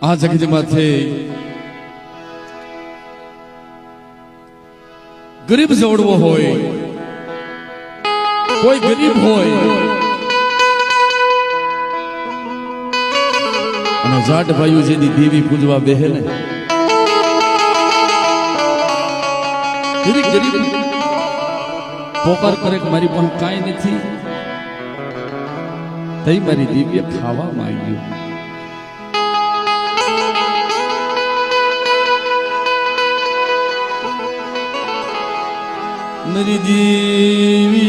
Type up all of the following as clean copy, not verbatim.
આ જગતમાંથી ગરીબ જોડવો હોય, કોઈ ગરીબ હોય અને જાટ ભાઈઓ જેની દેવી પૂજવા બેહે ને ગરીબ પોકાર કરે કે મારી પાસે કાંઈ નથી, તઈ મારી દિવ્ય ખાવા માંગ્યું. मेरी देवी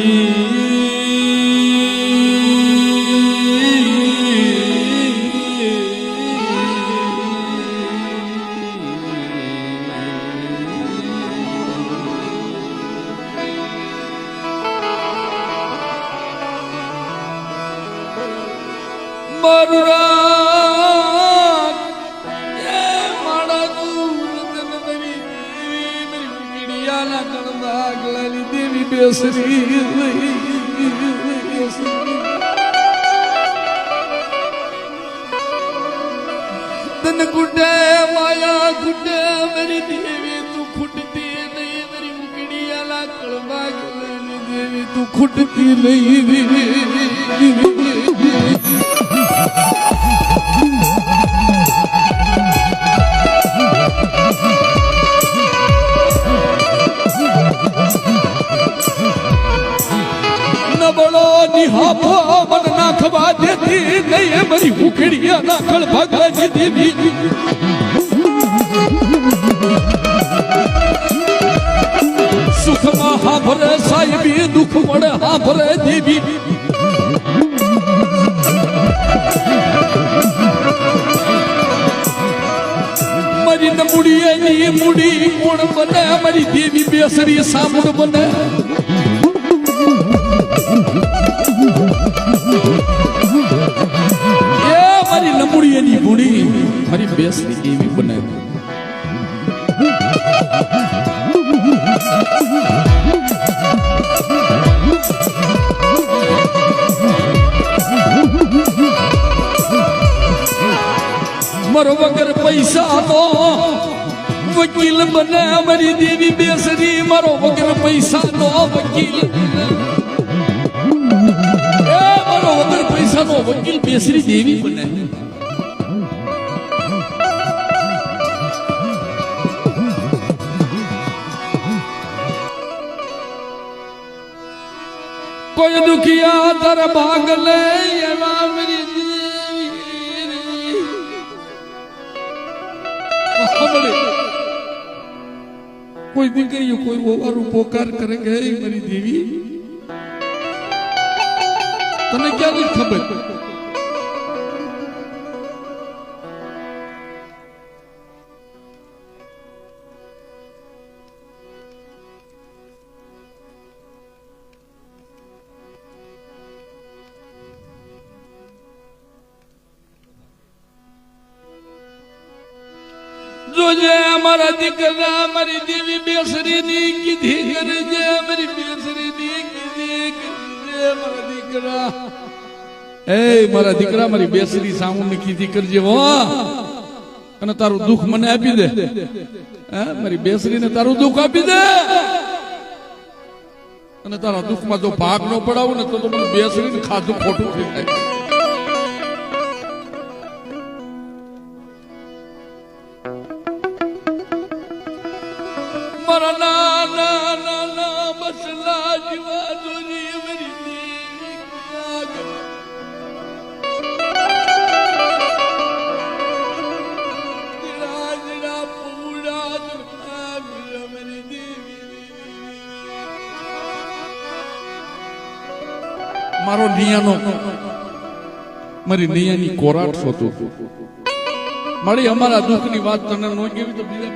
तन गुड्डे माया गुड्डे मेरी देवी तू खुटती नहीं, मेरी मुकड़िया ला कलमा देवी तू खुटती नहीं. बड़ो निहापो मन नाखवा देती नहीं, मरी उखड़िया नाखल भगवा जी देवी. सुख में हाँ भरे साहिबी, दुख मड़े हाँ भरे देवी. मरी न मुड़िए नी मुड़ी कोण बने, मरी देवी बेसरी सामुड़ बने. ये मारी लंबुड़ी नहीं बूढ़ी मारी बेसरी देवी बने. मरो वगर पैसा तो वकील बने, मारी देवी बेसरी. मरो वगर पैसा तो वकील वगर पैसा नो वकील बेसरी देवी बने. कोई दुखिया दर भाग ले मेरी देवी. कोई दिक्कत कोई वो पोकार करेंगे मेरी देवी. तने क्या नहीं खबर? जो जे हमारा दिकरा हमारी देवी बेसरी नी कीधी करे, जे मेरी बेसरी नी कीधी करे हमारा दिकरा. ए मारा दीकरा मारी बेसरी सामू ने कीधी करजे हो અને તારું દુઃખ મને આપી દે. મારી બેસરીને તારું દુઃખ આપી દે અને તારા દુઃખમાં જો ભાગ ન પડાવું ને તો મને બેસરીને ખાધું ખોટું થઈ જાય. મારા ના બસલા જીવા દોરી મારી મારો નિયાનો મારી નિયાની કોરાટ હતો. મારી અમારા દુઃખની વાત તને ન કેવી તો બીજા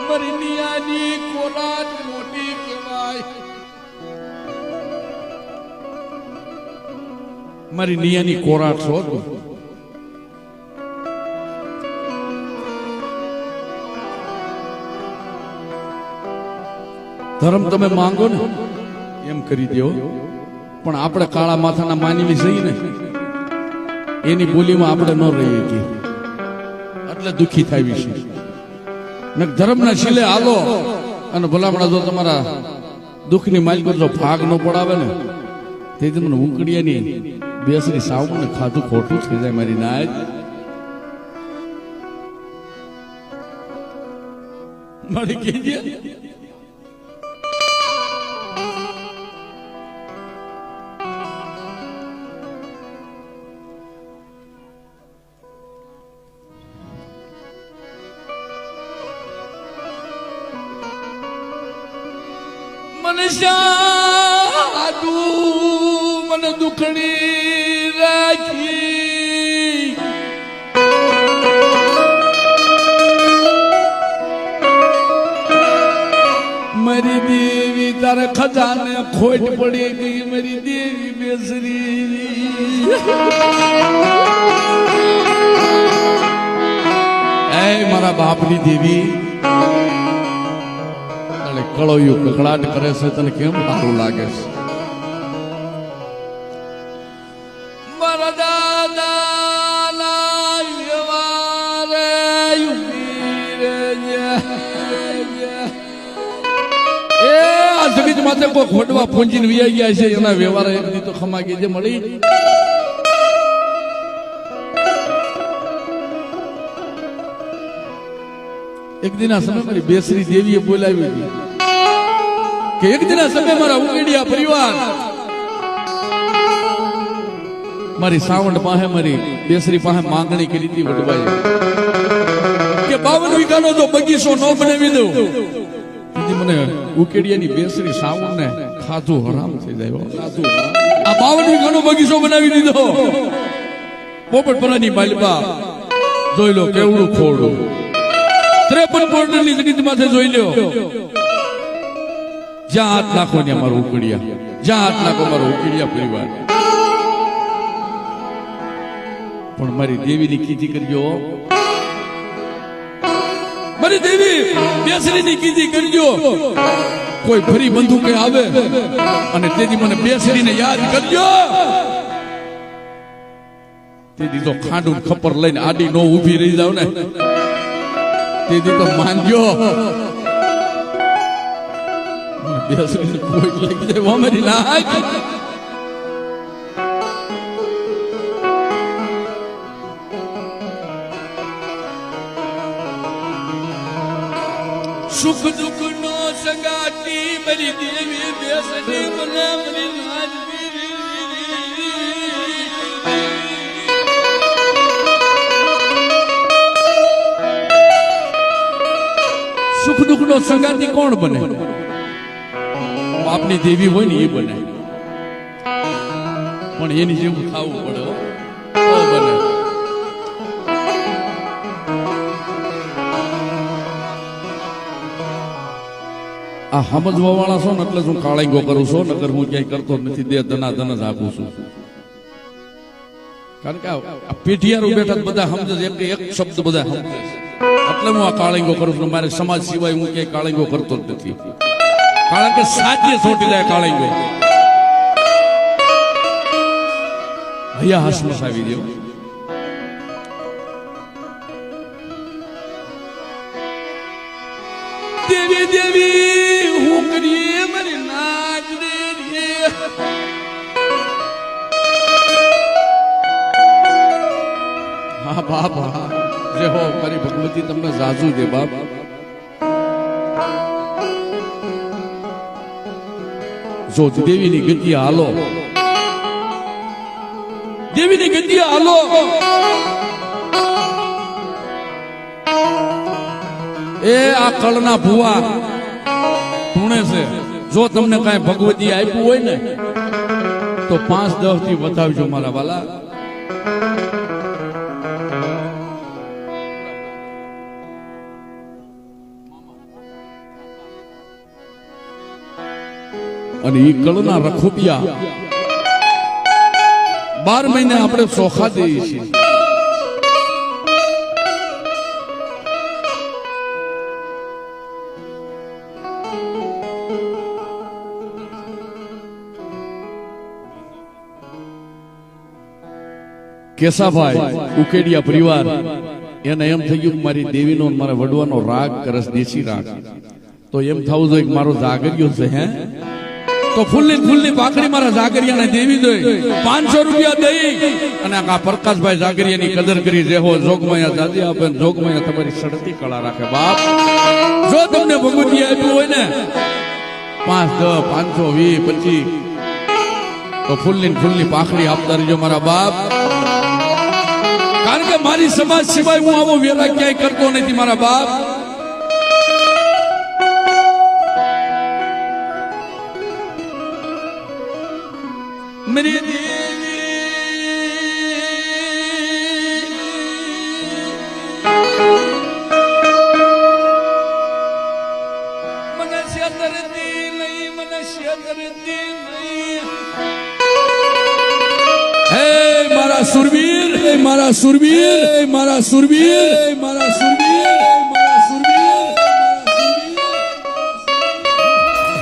મારી નિયાની કોરાટ મોટી કહેવાય. મારી નિયાની કોરાટ હતો. ધર્મ તમે માંગો ને એમ કરી દો. પણ આપણે કાળા માથાના માનવી છીએ ને એની બોલીમાં આપણે ન રહીએ કે એટલે દુખી થાય છે. ને ધર્મના શીલે હાલો અને ભલામણા જો તમારા દુઃખની માલિકો જો ભાગ ન પડાવે ને તે તમને ઉકડીયાની બેસરી સાવને ખાધું ખોટું થઈ જાય મારી નાય. મારી કહેજે મને સાધુ મને દુખડી રાખી મારી દેવી તારે ખજાને ખોટ પડી ગઈ મારી દેવી બેસરી એ મારા બાપની દેવી કળોયું કકડાટ કરે છે તને કેમ સારું લાગે છે? મારા દાદા જગત માથે કોઈ ખોટવા પૂંજીને વિયા ગયા છે એના વ્યવહાર એક દી તો ખમાગી જે મળી. એક દિના સમય મારી બેસરી દેવીએ બોલાવી હતી કે એક દિના સમય મારા ઉકેડિયા પરિવાર મારી સાવંડ પાસે મારી બેસરી પાસે માંગણી કરી હતી વડવાઈ કે 52 વીઘાનો જો બગીચો ન બનાવી દઉં તેથી મને ઉકેડિયાની બેસરી સાવંડને ખાધું હરામ થઈ જાય. ખાધું આ 52 વીઘાનો બગીચો બનાવી દીધો. પોપટપરાની બાલબા જોઈ લો કેવડું ખોડું 53 પોર્ટરની જગત માથે જોઈ લ્યો. જ્યાં હાથ નાખો ને અમારું ઉકડિયા, જ્યાં હાથ નાખો મારો ઉકડિયા પરિવાર. પણ મારી દેવીની કીધી કરજો, મારી દેવી બેસરીની કીધી કરજો. કોઈ ફરી બંદૂકે આવે અને તેથી મને બેસરીને યાદ કરજો. તેથી તો ખાંડું ખપર લઈને આડી નો ઊભી રહી જાવ ને તેથી તો માનજો બેસરીને કોઈ લાગી જાય અમારી લાગ. સુખ દુઃખ નો સંગાતી મારી દેવી બેસરી મને મારી નાજવી. સુખ દુઃખ નો સંગાતી કોણ બને? આપની દેવી હોય ને એ બને, પણ એની જેવું ખાવું પડે તો બને. આ સમજવા વાળા છો ને એટલે હું કાળીંગો કરું છું, નકર હું ક્યાંય કરતો નથી. દે ધના ધન જ આપું છું. કારણ કે આ પેઢિયારો બેઠા બધા સમજે છે, એક શબ્દ બધા સમજે છે એટલે હું આ કાળીંગો કરું છું. મારે સમાજ સિવાય હું ક્યાંય કાળીંગો કરતો જ નથી. કારણ કે સાચે છોટી જાય કાળીંગો. હૈયા હસમસ આવી દેવો. દેવી દેવી હું કરીએ મારી નાચ રે. હા બાપ હા જે હો મારી ભગવતી તમને જાજુ દે બાપ. જો દેવીની ગતિ હાલો, દેવીની ગતિ હાલો. એ આ કળના ભુવા ધૂણે છે. જો તમને કઈ ભગવતી આપ્યું હોય ને તો 5-10 થી બતાવજો મારા વાલા. અને એ કળના રખોપિયા 12 મહિને આપણે ચોખા દઈએ છીએ. કેસાભાઈ ઉકેડિયા પરિવાર એને એમ થઈ ગયું કે મારી દેવીનો મારા વડવાનો રાગ કરસ દેશી રાગ, તો એમ થવું જોઈએ કે મારો જાગરિયો છે હે, તો ફૂલની પાકડી મારા જાગરિયાને દેવી જોઈએ. 500 રૂપિયા દઈ અને આ પ્રકાશભાઈ જાગરિયાની કદર કરી જેહો જોગમાયા દાદી આપે, જોગમાયા તમારી સડતી કળા રાખે. બાપ જો તમને ભગવતી આપ્યું હોય ને 5, 10, 500, 20, 25 તો ફૂલની પાખડી આપતા રહેજો મારા બાપ. કારણ કે મારી સમાજ સિવાય હું આવો વેલા ક્યાંય કરતો નથી મારા બાપ. मेरी देवी मनुष्य दर्दी नहीं हे मारा सुरवीर, हे मारा सुरवीर, हे मारा सुरवीर, हे मारा सुरवीर, हे मारा सुरवीर,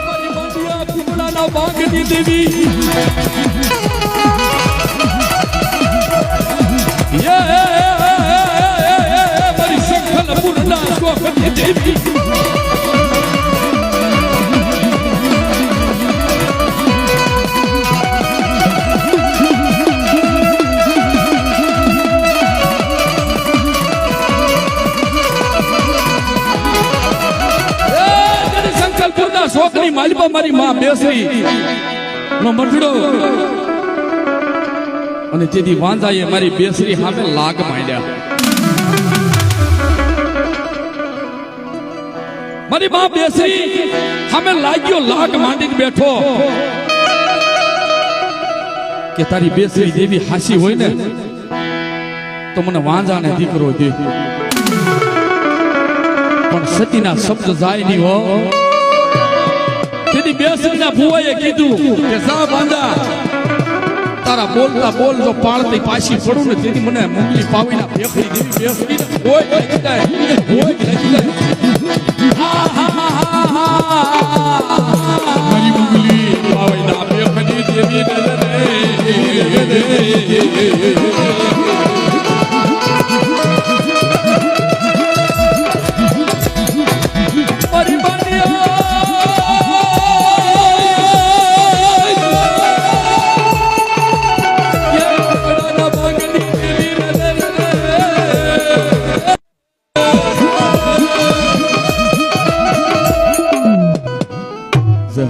मारी बाटिया पिपला ना बांगनी देवी મારી સંખલ પૂર્ણા સ્વકની દેવી સંખલ પૂર્ણા સ્વકની માલિપા મારી માં બેસરી નો મઠડો અને તેથી વાંધાએ મારી બેસરી સામે લાગ માંડ્યા. મારી બા બેસરી સામે લાગ્યો લાગ માંડીને બેઠો કે તારી બેસરી દેવી હાસી હોય ને તો મને વાંધાને દીકરો દે, પણ સતીના શબ્દ જાય નહીં હો. તેથી બેસરીના ભુવાએ કીધું કે જા બાંધા તારા બોલતા બોલ જો પાળતી પાછી પડું ને તેથી મને મુંગલી પાવીના ભેખડી દેવી બેસરી કોઈ લખી જાય, કોઈ લખી જાય. મારી મુંગલી પાવીના ભેખડી દેવી મારી બાનિયા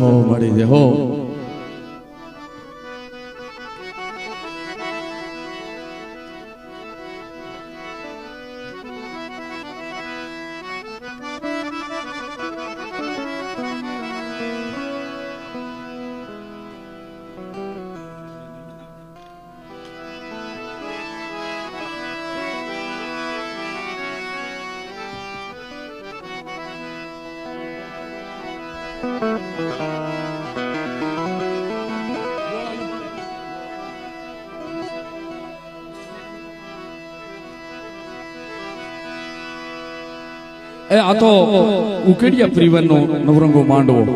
હો મળી જે હો. આ તો ઉકેડિયા પરિવારનો નવરંગો માંડવો.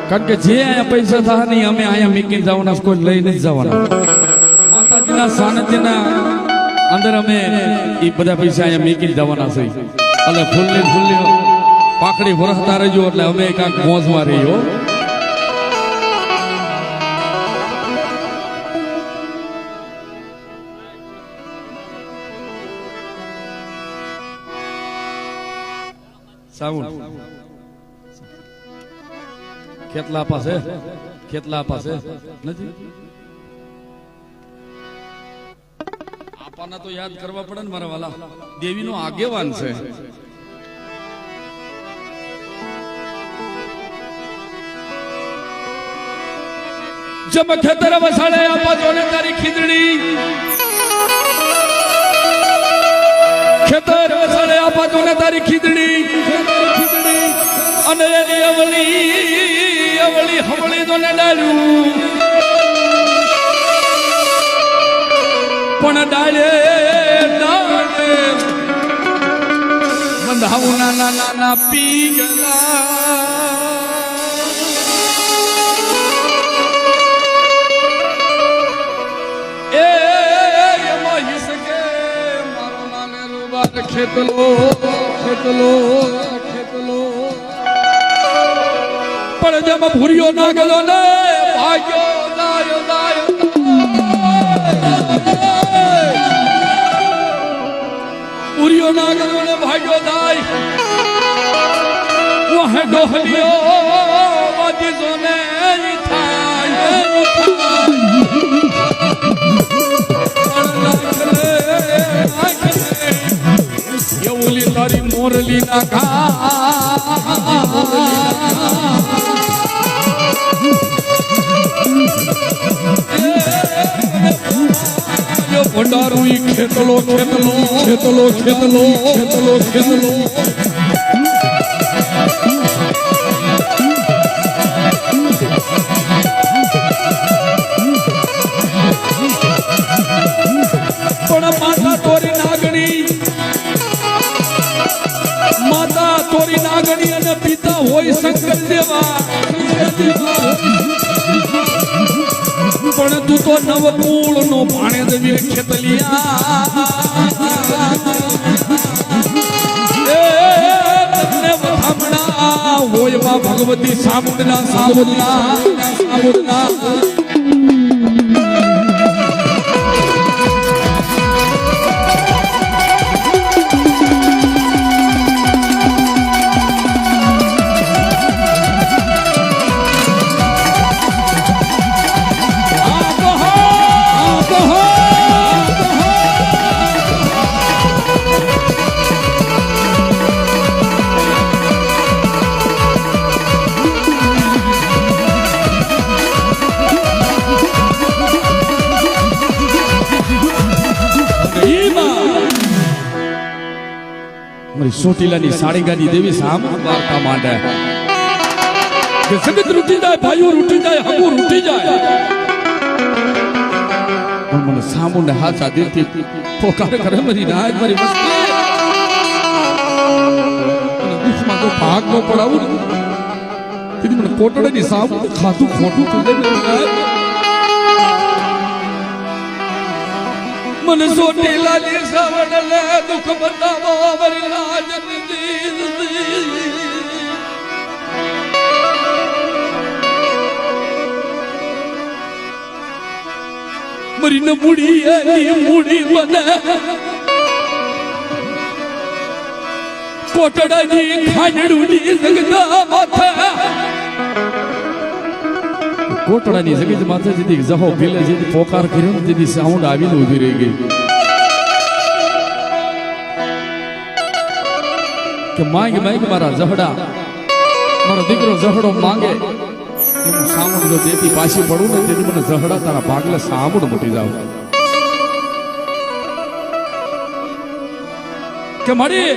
કારણ કે જે અહીંયા પૈસા થાય નહીં અમે અહીંયા મીકીને જવાના, કોઈ લઈ નથી જવાના. માતાજીના સાનિધ્યના અંદર અમે એ બધા પૈસા અહીંયા મીકીને જવાના છે. એટલે ફૂલની પાખડી વરસતા રહેજો એટલે અમે કાંક મોજમાં રહીયો. સાઉન્ડ કેટલા પાસે નથી આપાના તો યાદ કરવા પડે ને મારા વાલા. દેવીનો આગેવાન છે. જમ ખેતર વસાડે આપા જોને તારી ખીજડી, ખેતર વસાડે આપા જોને તારી ખીજડી અને એની અવળી હવળી જોને ડાળ્યું, પણ ડાળે બંધાવું નાના પીગલા. એ ખેતલો ખેતલો ખેતલો પણ જેમાં ભૂરિયો ના ગયો ને ભાગ્યો દાયો દાયો ભૂરિયો ના ગયો ને ભાગ્યો દાય વહે ડોહલિયો વાજી સોને થાય એવલી તારી મોરલી ના ભંડારું ખેતલો ખેતલો ખેતલો ખેતલો ખેતલો ખેતલો પણ માતા તોરી નાગણી માતા તોરી નાગણી અને પિતા હોય શંકર દેવા પણ તું તો નવકુળ નો પાણે દેવી ખેતલિયા હોય માં ભગવતી સામુંડના સામુંડના સામુંડના સોટીલાની સાળીગાની દેવી સામ વાર્તા માંડે કે જગત રૂટી જાય ભાઈઓ રૂટી જાય હમુ રૂટી જાય પણ મને સામુને હાચા દિલથી પોકાર કરે મારી નાય મારી મસ્તી અને દુખમાં તો ભાગ નો પડાવું ને તેથી મને કોટડાની સામુ ખાતું ખોટું તું દે મને સોટીલાની સાવડલે દુઃખ બતાવો મારી લાજની મારી ન મૂડી એની મૂડી મને કોટડાની ખાંડડુની જગતા માથે કોટડાની જગત માથે જેથી જહો ભીલે જેથી પોકાર કર્યો ને જેથી સાઉન્ડ આવીને ઊભી રહી ગઈ કે માંગ માંગ મારા જહડા મારો દીકરો જહડો માંગે એનું સાઉન્ડ જો દેતી પાછી પડું ને તેથી મને જહડા તારા ભાગલે સાઉન્ડ મૂકી જાવ કે મારી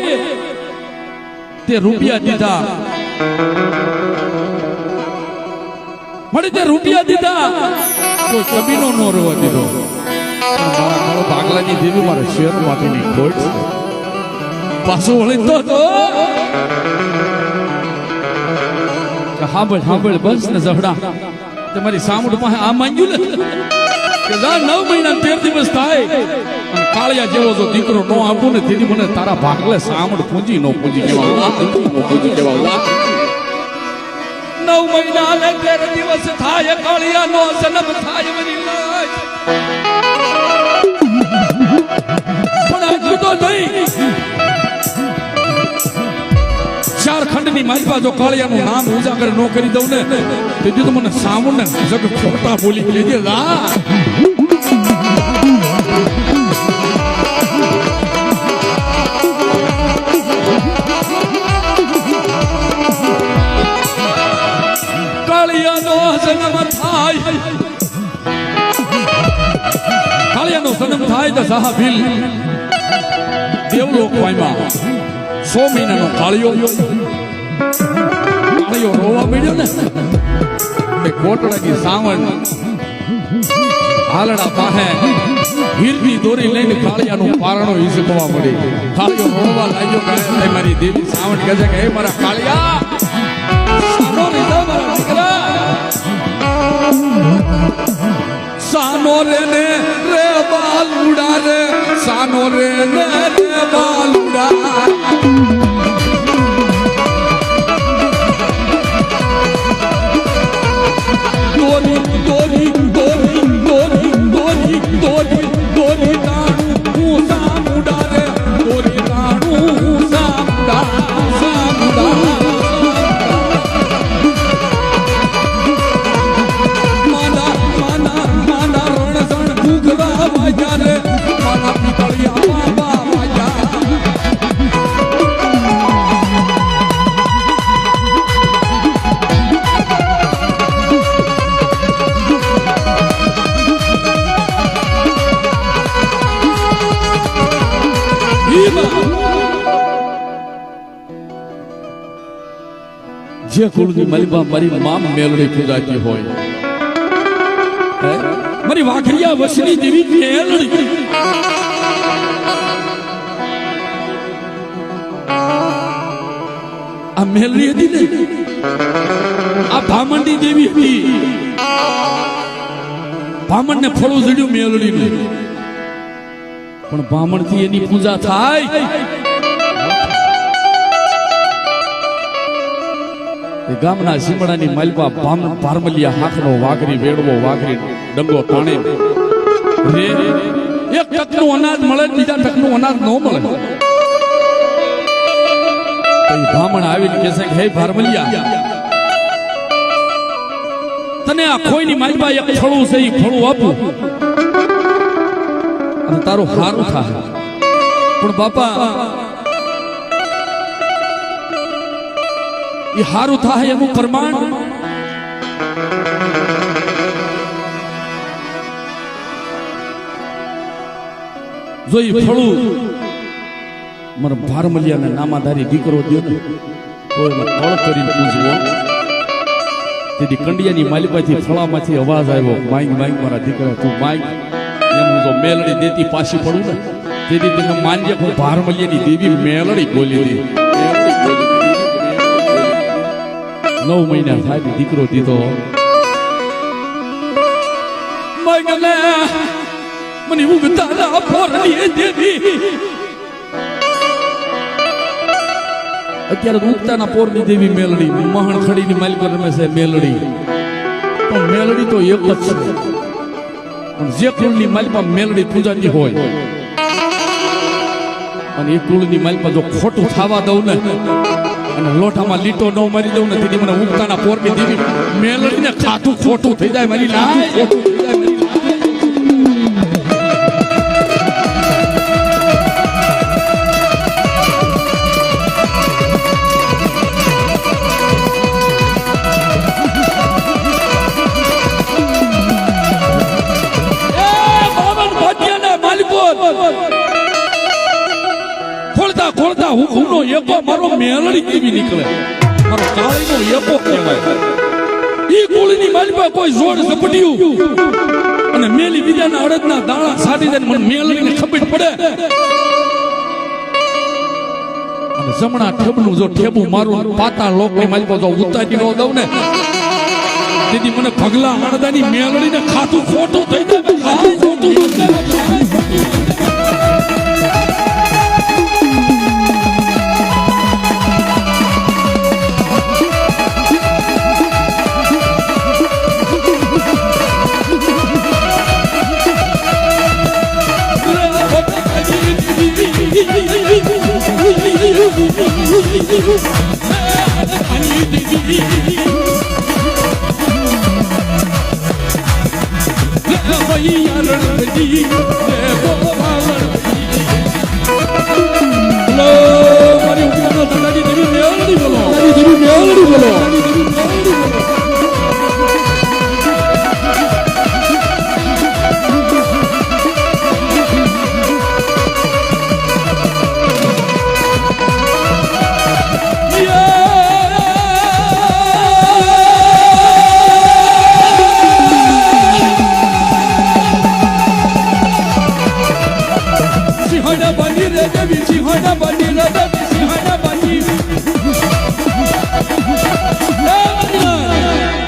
તે રૂપિયા દીધા મને તે રૂપિયા દીધા તો જમીનો નો રવા દીધો મારો ભાગલાની દેવી મારા શેર માટેની ખોટ પાછો વળી તો હાંભળ બસ ને ઝઘડા તમારી સામુડ પાસે આ માંગ્યું ને કે જા 9 મહિના 13 દિવસ થાય અને કાળિયા જેવો જો દીકરો નો આપું ને તેથી મને તારા ભાગલે સામુડ પૂંજી કેવા 9 મહિના ને 13 દિવસ થાય કાળિયા નો જન્મ થાય મારી લાજ પણ હજુ તો નહીં ઝારખંડની માલપા જો કાળિયાનું નામ ઉજાગર ન કરી દઉં ને તેથી તો મને સામુને જગ ખોટા બોલી લેજે લા કાળિયાનો જન્મ થાય તો સાહાબીલ દેવલોક પામ્યા 100 મહિનાનો કાળિયો રોવા મળ્યો ને એ કોટડાની સાવણ હાલડા પાસે હીરની દોરી લઈને કાળિયાનું પારણો ઈસકવા મળી કાળિયો રોવા લાગ્યો કે મારી દેવી સાવણ કહે છે કે હે મારા કાળિયા સાનો રીધા મારા દીકરા સાનો सानो रे ने रे बालुड़ा रे सानो रे ने रे बालुड़ा दोरी दोरी दोरी दोरी दोरी दोरी दोरी राणू सामुड़ा रे दोरी राणू सामुड़ा सामुड़ा माना माना माना रणसण घुघरा वाजा रे माना पितळिया बाबा वाजा જે કુળની મલિબા મારી મામ મેલડી પૂજાતી હોય મારી વાઘરિયા વસની દેવી મેલડી આ મેલડી હતી ને આ ભામંડી દેવી હતી ભામણ ને ફળું જડ્યું મેલડી ને પણ ભામણ થી એની પૂજા થાય ગામના સીમડાની માલપા ભારમલિયા હાથનો વાઘરી વેડવો વાઘરી ડંગો તાણે રે એક ટકનું અનાજ મળે બીજા ટકનું અનાજ ન મળે બ્રાહ્મણ આવીને કહે છે કે હે ભારમલિયા તને આ ખોઈની માલપા એક ફળું છે એ ફળું આપું અને તારું હારું થાય પણ બાપા એ હારું થાય એનું પ્રમાણ જો એ ફળું મારા ભારમલિયાના નામાધારી દીકરો દે ને તો એમાં તળ કરીને પૂછવો તેથી કંડિયાની માલિપાથી ફળામાંથી અવાજ આવ્યો માંગ માંગ મારા દીકરા તું માંગ એમ હું જો મેલડી દેતી પાછી પડું ને તેથી તમે માનજે હું ભારમલિયાની દેવી મેલડી બોલી દી 9 મહિના થાય દીકરો દીધો મને મને ઉગતા ફોરલી દેવી અત્યારે ઉગતાના પોરની દેવી મેલડી મહણ ખડીની માલિકો રમે છે મેલડી પણ મેલડી તો એક જ છે પણ જે કુળની માલિકા મેલડી પૂજાતી હોય અને એ કુળની માલિકા જો ખોટું થવા દઉં ને અને લોટામાં લીટો ન મારી દઉં ને તેથી મને ઉગતાના પોરની દેવી મેલડીને ખાતું ખોટું થઈ જાય મારી લાય ખોટું થઈ જાય ખોલતા ખોલતા હુકમનો એકો મારો મેલડી કેવી નીકળે મારો કાળીનો એકો કહેવાય ઈ કુળની માલિકા કોઈ જોડ ઝપટિયું અને મેલી બીજાના અડદના દાણા સાડી દે મને મેલડીને ખબર પડે અને જમણા ઠેબનું જો ઠેબું મારું પાતા લોકની માલિકા જો ઉતારી નો દઉં ને તેથી મને પગલા અડદાની મેલડીને ખાતું ખોટું થઈ જાય ખોટું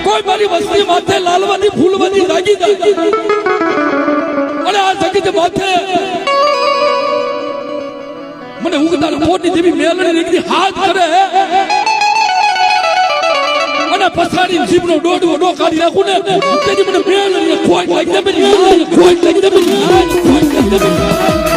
કોઈ મારી વસ્તી માથે લાલવાની ફૂલવાની લાગી જાય કે માથે મને ઉગતા પોટની દેવી મેલડી એકદી હાથ કરે અને પછાડી જીભનો ડોડવો ડો કાઢી નાખું ને તેથી મને મેલડી ખોઈ લાગી દે બની ખોઈ લાગી દે બની ખોઈ લાગી દે બની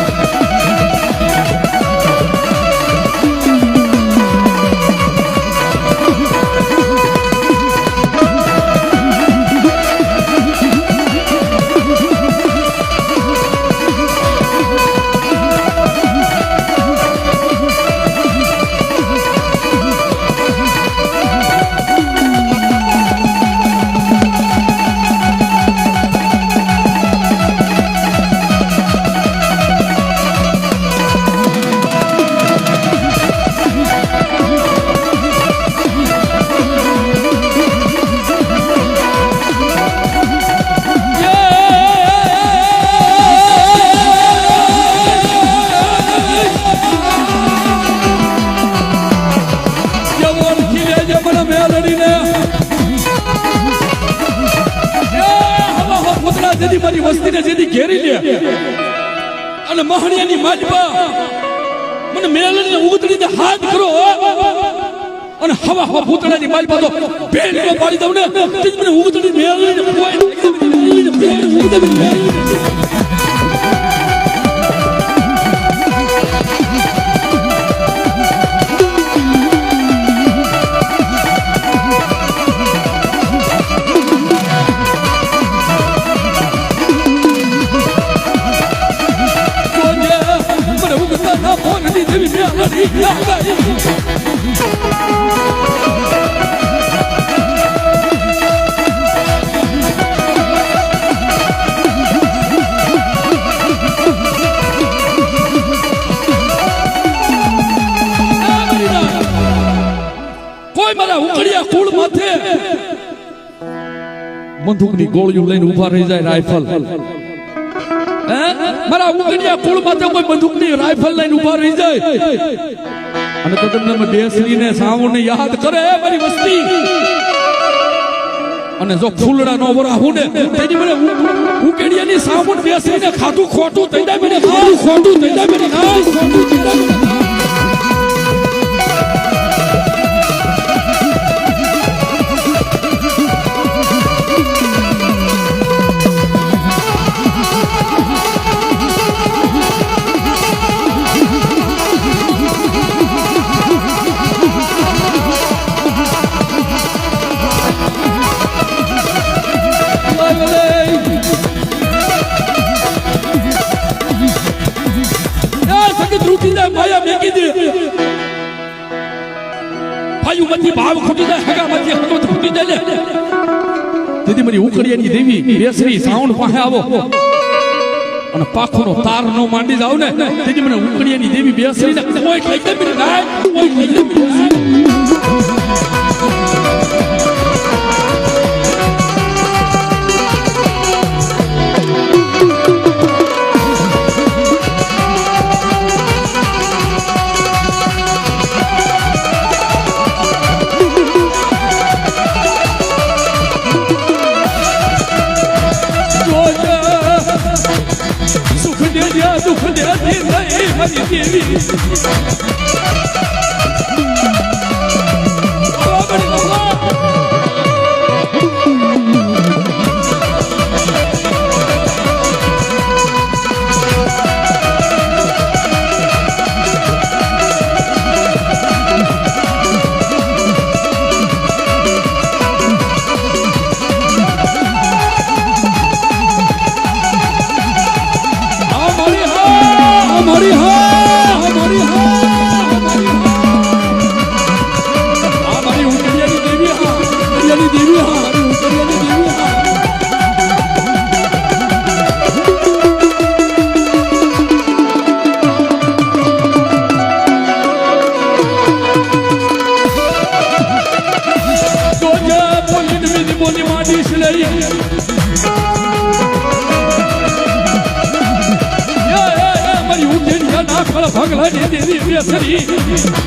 મારી વસ્તીને જેથી ઘેરી લે અને મહણિયાની માલપા મને મેલડીને ઉગતડીને હાથ કરો અને હવા હવા ભૂતળાની માલપા તો ભેંડો પાડી દઉં ને તેથી મને ઉગતડી મેલડીને કોઈ બંદૂકની ગોળીઓ લઈને ઉભા રહી જાય રાઇફલ મારા ઉગડિયા કુળ માથે કોઈ બંદૂકની રાઇફલ લઈને ઉભા રહી જાય અને તો તમને બેસરીને સાવણને યાદ કરે મારી વસ્તી અને જો ફૂલડા નો વરાહું ને તેની મને ઉગડિયાની સાવણ બેસરીને ખાધું ખોટું થઈ જાય મને ખાધું ખોટું થઈ જાય મને ખોટું થઈ જાય ભાવ ખૂટી જાય હગા માંથી હગો ખૂટી જાય તેથી મારી ઉકડિયાની દેવી બેસરી સાઉન્ડ પાસે આવો અને પાખોનો તાર નો માંડી જાવ ને તેથી મને ઉકડિયાની દેવી બેસરીને કોઈ કહી દે મને ના કોઈ કહી દે ભગલાની દેવી બેસરી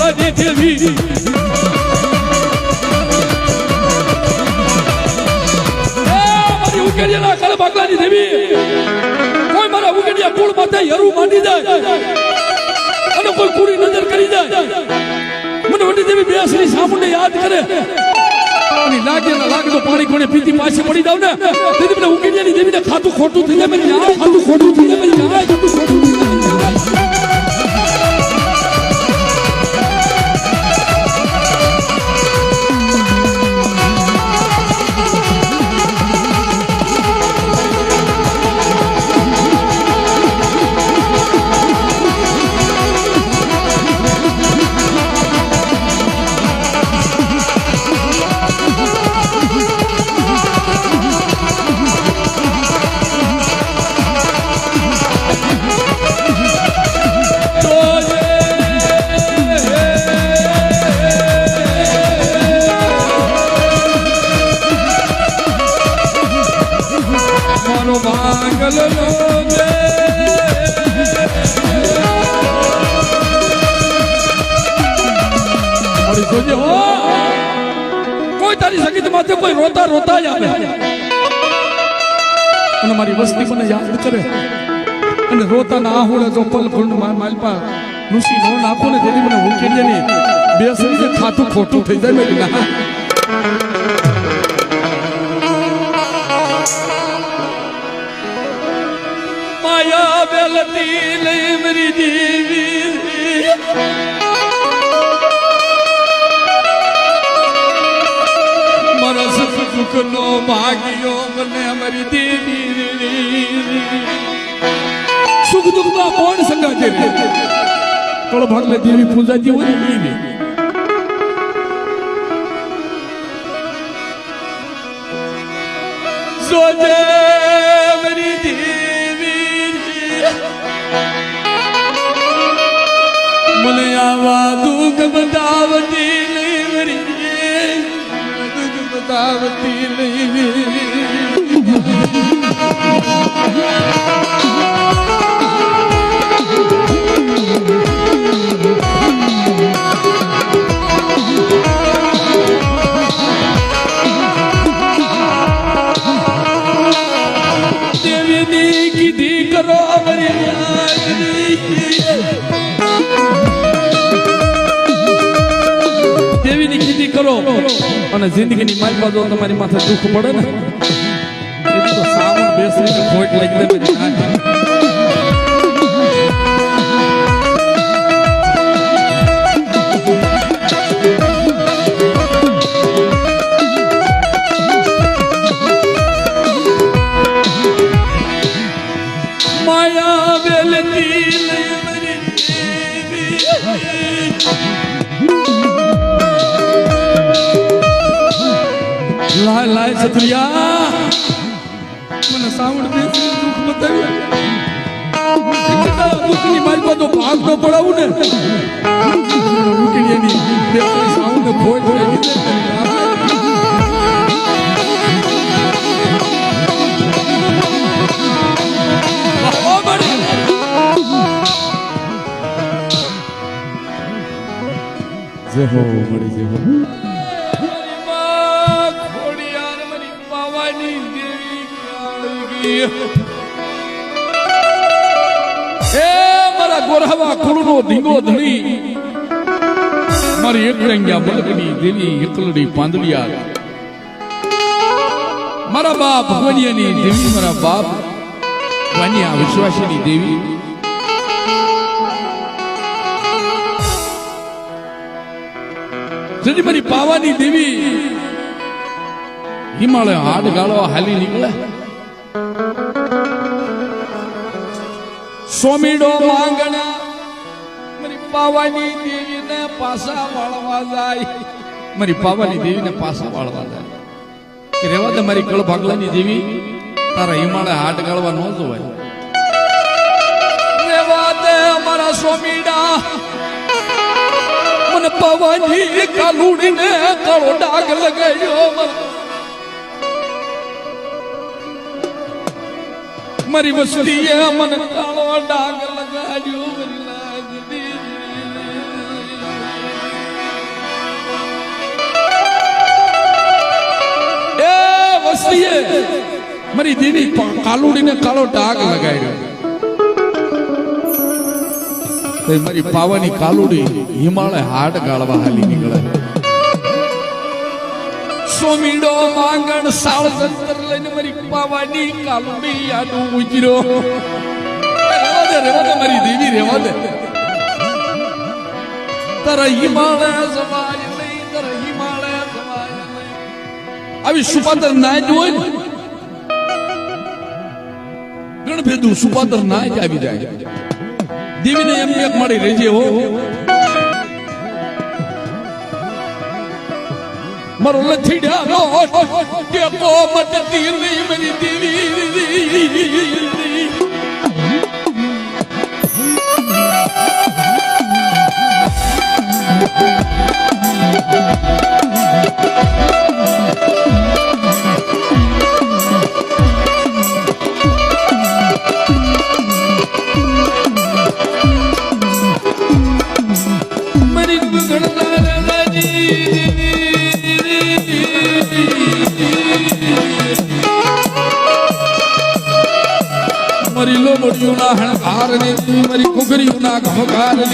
ભાગલાની દેવી ઉકેડિયાના કળ ભાગલાની દેવી કોઈ મારા ઉકેડિયા કુળ માથે યરું માંડી જાય અને કોઈ કુરી નજર કરી જાય મને વડી દેવી બેસરી સામુને યાદ કરે અને લાગે ના લાગે તો પાણી કોણે પીતી પાછી પડી જાવ ને તેથી મને ઉકેડિયાની દેવીને ખાતું ખોટું થઈ જાય મને ખાતું ખોટું થઈ જાય મને ખાતું ખોટું થઈ જાય કોઈ તારી સંગીત માથે કોઈ રોતા રોતા જ આવે અને મારી વસ્તી મને યાદ કરે અને રોતા ના આહુડે જો પલ ફૂંડ માલપા ઋષિ નો નાખો ને તેથી મને ઉકેડીએ બેસરી જે ખાતું ખોટું થઈ જાય મેં ના માયા બેલતી લઈ મારી દેવી મારા સુખ દુઃખ નો ભાગ્યો મને અમારી દેવી સુખ દુઃખ માં કોણ સંગા કરે કળ ભાગલે દેવી પૂજાજી હોય ને સોજે મારી દેવી મને આવા દુઃખ બતાવતી લઈ મારી દુઃખ બતાવતી લઈ દેવીની કીધી કરો દેવીની કીધી કરો અને જિંદગીની મારી બાજુ તમારી માથે દુઃખ પડે ને તો સાવણ બેસરીને ખોટ લાગી દે માયા બેલતી લાય લાય સત્રિયા મને સાવણ બેસરી દુઃખ બતાવ્યું દુઃખની મારી બધો ભાગ તો પડાવું ને ઉકેડીની બેસરી સાવણ ખોટ લાગી જેહો મળી જેહો ખોડિયાર મારી પાવાની દેવી હે મારા ગોરહવા કુળનો ધીંગો ધણી મારી એકરંગિયા બલકની દેવી એકલડી પાંદલિયા મારા બાપ ભગવાનિયાની દેવી મારા બાપ વાનિયા વિશ્વાસીની દેવી જેની મારી પાવાની દેવી હિમાલય હાડ ગાળો હાલી નીકળે સોમીડો માંગણા મારી પાવાની દેવીને પાસા વાળવા જાય મારી પાવાની દેવીને પાસા વાળવા જાય કે રેવા દે મારી કળ ભાગલાની દેવી તારા હિમાલય હાડ ગાળવા ન જોવાય રેવા દે અમારા સોમીડા મને પાવાની કાલુડીને કાળો ડાગ લગાડ્યો મારી વસ્તીએ મને કાળો ડાગ લગાડ્યો સમયે મારી દેવી કાલુડીને કાળો ડાઘ લગાડ્યો. તો મારી પાવાની કાલુડી હિમાલય હાટ ગાળવા હાલી નીકળે. સોમીડો માંગણ સાળ સંતર લઈને મારી પાવાની કાલુડી આડું ઉજર્યો. રેવા દે મારી દેવી રેવા દે. તારા હિમાલય સમાય નહીં, તારા હિમાલય સમાય નહીં. આવી સુપાતર ના જ હોય ને ગણભેદું સુપાતર ના જ આવી જાય. દેવીને એમ એક મારી રેજે હો મારો લથીડાનો કે કોમટ તીરની મારી દેવી. મારી લોમડીઓના હણકાર ને મારી કુકરીઓના ઘોઘાર ને